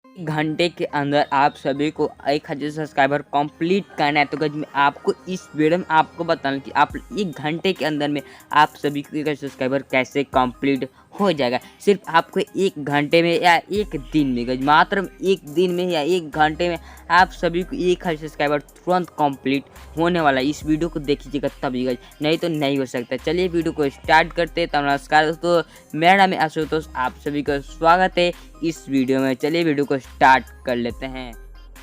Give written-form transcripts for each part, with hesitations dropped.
घंटे के अंदर आप सभी को 1000 सब्सक्राइबर कंप्लीट करना है। तो गाइस मैं आपको इस वीडियो में आपको बताना कि आप 1 घंटे के अंदर में आप सभी को सब्सक्राइबर कैसे कंप्लीट हो जाएगा। सिर्फ आपको 1 घंटे में या 1 दिन में, गाइस मात्र 1 दिन में या 1 घंटे में आप सभी को 1000 सब्सक्राइबर तुरंत कंप्लीट होने वाला है। इस वीडियो को देखिएगा तभी गाइस, नहीं तो नहीं हो सकता। चलिए वीडियो को स्टार्ट करते हैं। तो नमस्कार दोस्तों, मेरा नाम है आशुतोष, आप सभी का स्वागत है इस वीडियो में। चलिए वीडियो को स्टार्ट कर लेते हैं।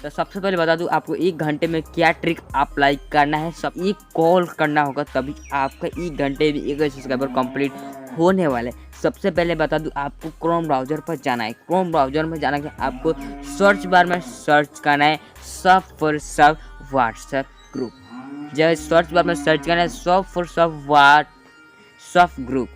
तो सबसे पहले बता दूं आपको 1 घंटे में क्या ट्रिक अप्लाई करना है। सब एक कॉल करना होगा तभी आपका 1 घंटे में 1000 सब्सक्राइबर कंप्लीट होने वाले। सबसे पहले बता दूं आपको क्रोम ब्राउज़र पर जाना है। क्रोम ब्राउज़र में जाना है, आपको सर्च बार में सर्च करना है सब फॉर सब व्हाट्सएप ग्रुप। जब सर्च बार में सर्च करना है सब फॉर सब व्हाट्सएप ग्रुप,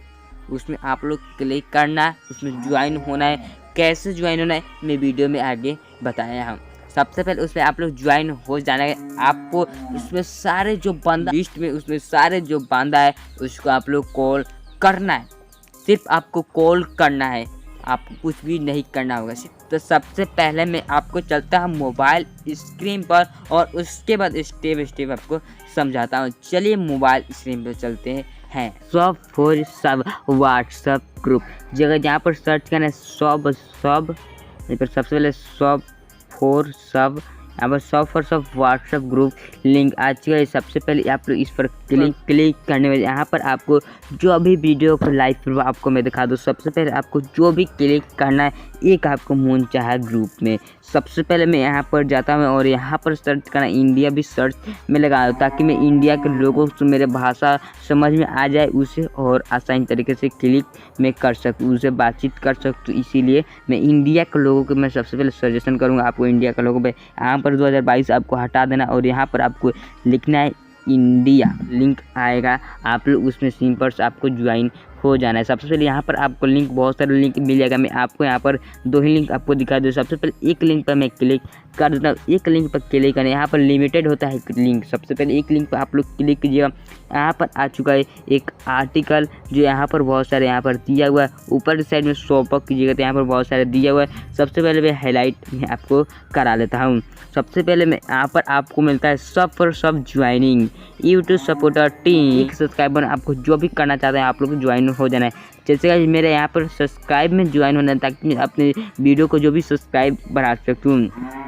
उसमें आप लोग क्लिक करना है, उसमें ज्वाइन होना है। कैसे ज्वाइन होना है मैं वीडियो में आगे बताया हूँ। सबसे पहले उसमें आप लोग ज्वाइन हो जाना है। आपको उसमें सारे जो बंदा लिस्ट में उसमें सारे जो बंदा है उसको आप लोग कॉल करना है। सिर्फ आपको कॉल करना है, आपको कुछ भी नहीं करना होगा। तो सबसे पहले मैं आपको चलता हूँ मोबाइल स्क्रीन पर और उसके बाद स्टेप स्टेप आपको समझाता हूँ। चलिए मोबाइल स्क्रीन पर चलते हैं। सब फॉर सब व्हाट्सएप ग्रुप जगह जहाँ पर सर्च करना है सब पर सबसे पहले सब फॉर सब, यहाँ पर सब फॉर सब व्हाट्सएप ग्रुप लिंक आ चुका है। सबसे पहले आप लोग इस पर क्लिक करने में यहाँ पर आपको जो भी वीडियो को लाइव आपको मैं दिखा दूँ। सबसे पहले आपको जो भी क्लिक करना है एक आपको मून चाहे ग्रुप में। सबसे पहले मैं यहाँ पर जाता हूँ और यहाँ पर सर्च करना इंडिया भी सर्च में लगा दूँ ताकि मैं इंडिया के लोगों को मेरे भाषा समझ में आ जाए, उसे और आसानी तरीके से क्लिक मैं कर सकूँ, उसे बातचीत कर सकूँ। तो इसीलिए मैं इंडिया के लोगों को मैं सबसे पहले सजेशन करूँगा आपको इंडिया के लोगों पर यहाँ पर 2022 आपको हटा देना और यहाँ पर आपको लिखना है इंडिया। लिंक आएगा, आप लोग उसमें सिंपल से आपको ज्वाइन हो जाना है। सबसे पहले यहाँ पर आपको लिंक, बहुत सारे लिंक मिलेगा। मैं आपको यहाँ पर 2 ही लिंक आपको दिखा दूँ। सबसे पहले एक लिंक पर मैं क्लिक कर देता हूँ। एक लिंक पर क्लिक करना, यहाँ पर लिमिटेड होता है लिंक। सबसे पहले एक लिंक पर आप लोग क्लिक कीजिएगा। यहाँ पर आ चुका है एक आर्टिकल जो यहाँ पर बहुत सारे यहाँ पर दिया हुआ है। ऊपर की साइड में शॉप अप कीजिएगा तो यहाँ पर बहुत सारे दिया हुआ है। सबसे पहले मैं हाईलाइट में आपको करा लेता हूँ। सबसे पहले मैं यहाँ पर आपको मिलता है सब फॉर सब ज्वाइनिंग यूट्यूब सपोर्टर टीम। एक सब्सक्राइबर आपको जो भी करना चाहते हैं आप लोग ज्वाइन हो जाना है। जैसे कि मेरे यहाँ पर सब्सक्राइब में ज्वाइन होना है ताकि मैं अपने वीडियो को जो भी सब्सक्राइब बढ़ा सकूँ।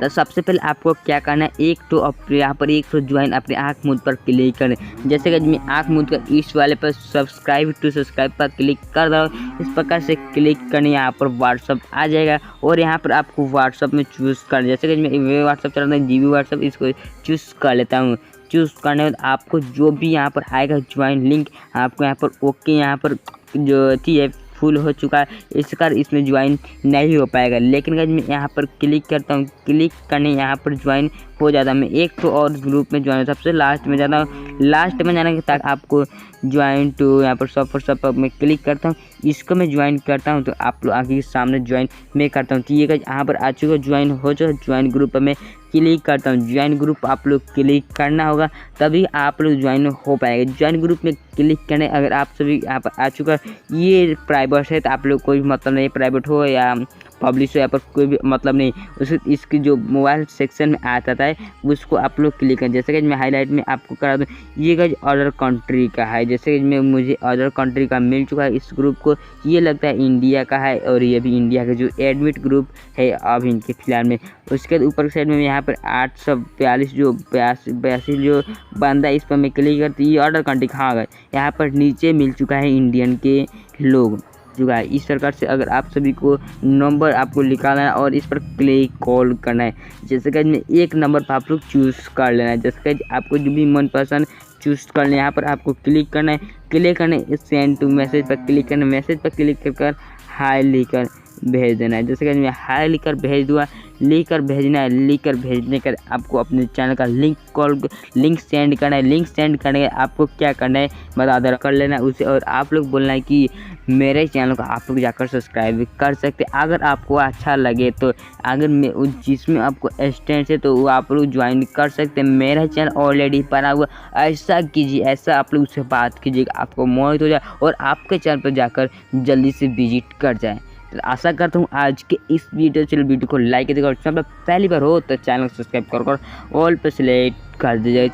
तो सबसे पहले आपको क्या करना है, एक तो यहाँ पर एक तो ज्वाइन अपने आँख मूंद पर क्लिक करें। जैसे कि मैं आँख मूंद कर इस वाले पर सब्सक्राइब पर क्लिक कर रहा हूँ। इस प्रकार से क्लिक करने यहाँ पर व्हाट्सअप आ जाएगा और यहाँ पर आपको व्हाट्सअप में चूज़ करना। जैसे कि मैं व्हाट्सअप चलाता हूँ जीबी व्हाट्सअप, इसको चूज़ कर लेता हूँ। चूज़ करने के बाद आपको जो भी यहाँ पर आएगा ज्वाइन लिंक आपको यहाँ पर ओके, यहाँ पर जो थी है फुल हो चुका है, इस कारण इसमें ज्वाइन नहीं हो पाएगा। लेकिन गाइस मैं यहाँ पर क्लिक करता हूँ, क्लिक करने यहाँ पर ज्वाइन हो जाता। मैं एक तो और ग्रुप में ज्वाइन, सबसे लास्ट में जाता हूँ। लास्ट में जाने के तक आपको ज्वाइन टू यहाँ पर सब पर सब पर मैं क्लिक करता हूँ, इसको मैं ज्वाइन करता हूँ। तो आप लोग आगे के सामने ज्वाइन मैं करता हूँ। तो ये गाइस यहाँ पर आ चुका ज्वाइन हो चुका। ज्वाइन ग्रुप पर मैं क्लिक करता हूँ। ज्वाइन ग्रुप आप लोग क्लिक करना होगा तभी आप लोग ज्वाइन हो पाएगा। ज्वाइन ग्रुप में क्लिक करने अगर आप सभी यहाँ पर आ चुका, ये प्राइवेट है तो आप लोग कोई मतलब नहीं, प्राइवेट हो या पब्लिश हो यहाँ पर कोई भी मतलब नहीं। उस इसकी जो मोबाइल सेक्शन में आता है उसको आप लोग क्लिक करें। जैसे कि मैं हाईलाइट में आपको करा दूँ, ये गाइस अदर कंट्री का है। जैसे कि मैं मुझे अदर कंट्री का मिल चुका है इस ग्रुप को, ये लगता है इंडिया का है और ये भी इंडिया का जो एडमिट ग्रुप है अब इनके फिलहाल में। उसके बाद ऊपर साइड में यहाँ पर 842 जो 82 जो बंदा, इस पर मैं क्लिक करती, ये अदर कंट्री कहाँ गए, यहाँ पर नीचे मिल चुका है इंडियन के लोग चुका है। इस प्रकार से अगर आप सभी को नंबर आपको निकालना है और इस पर क्लिक कॉल करना है। जैसे कि मैं एक नंबर पर आप लोग चूज़ कर लेना है। जैसे कि आपको जो भी मनपसंद चूज़ कर लें, यहाँ पर आपको क्लिक करना है। क्लिक करने सेंड टू मैसेज पर क्लिक करना, मैसेज पर क्लिक कर हाई लिखकर भेज देना है। जैसे कि मैं हाई लिखकर भेज दूँगा, लिखकर भेजना है। लिखकर भेजने कर आपको अपने चैनल का लिंक सेंड करना है। लिंक सेंड करने के आपको क्या करना है बता दे कर लेना है उसे, और आप लोग बोलना है कि मेरे चैनल को आप लोग जाकर सब्सक्राइब कर सकते हैं। अगर आपको अच्छा लगे तो अगर मैं जिसमें आपको स्टैंड है तो वो आप लोग ज्वाइन कर सकते हैं। मेरा चैनल ऑलरेडी बना हुआ, ऐसा कीजिए, ऐसा आप लोग उससे बात कीजिएगा, आपको मोहित हो जाए और आपके चैनल पर जाकर जल्दी से विजिट कर जाए। तो आशा करता हूँ आज के इस वीडियो को लाइक कीजिएगा और चैनल पर पहली बार हो तो चैनल को सब्सक्राइब कर ऑल पर सिलेक्ट कर दीजिए।